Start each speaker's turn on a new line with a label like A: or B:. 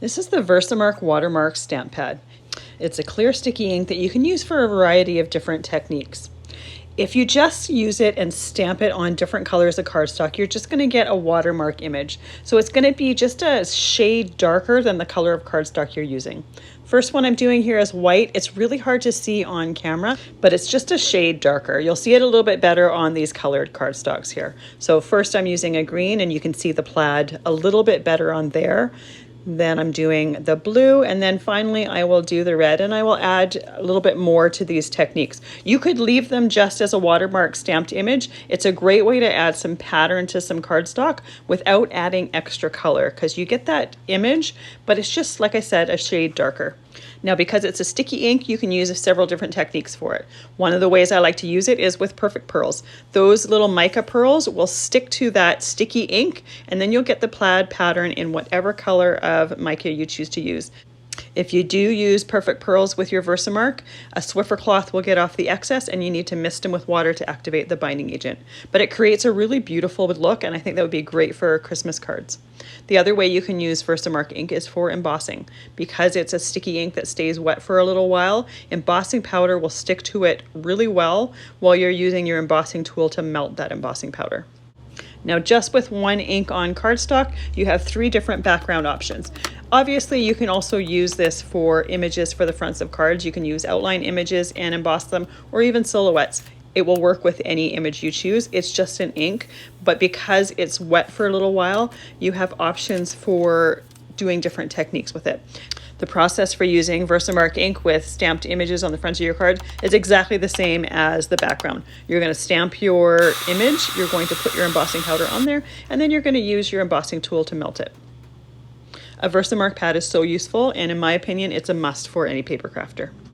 A: This is the Versamark Watermark stamp pad. It's a clear sticky ink that you can use for a variety of different techniques. If you just use it and stamp it on different colors of cardstock, you're just going to get a watermark image. So it's going to be just a shade darker than the color of cardstock you're using. First one I'm doing here is white. It's really hard to see on camera, but it's just a shade darker. You'll see it a little bit better on these colored cardstocks here. So first I'm using a green, and you can see the plaid a little bit better on there. Then I'm doing the blue, and then finally I will do the red, and I will add a little bit more to these techniques. You could leave them just as a watermark stamped image. It's a great way to add some pattern to some cardstock without adding extra color, because you get that image, but it's just, like I said, a shade darker. Now, because it's a sticky ink, you can use several different techniques for it. One of the ways I like to use it is with perfect pearls. Those little mica pearls will stick to that sticky ink, and then you'll get the plaid pattern in whatever color of mica you choose to use. If you do use perfect pearls with your Versamark, a Swiffer cloth will get off the excess, and you need to mist them with water to activate the binding agent. But it creates a really beautiful look, and I think that would be great for Christmas cards. The other way you can use Versamark ink is for embossing. Because it's a sticky ink that stays wet for a little while, embossing powder will stick to it really well while you're using your embossing tool to melt that embossing powder. Now, just with one ink on cardstock, you have 3 different background options. Obviously, you can also use this for images for the fronts of cards. You can use outline images and emboss them, or even silhouettes. It will work with any image you choose. It's just an ink, but because it's wet for a little while, you have options for doing different techniques with it. The process for using Versamark ink with stamped images on the front of your card is exactly the same as the background. You're going to stamp your image, you're going to put your embossing powder on there, and then you're going to use your embossing tool to melt it. A Versamark pad is so useful, and in my opinion, it's a must for any paper crafter.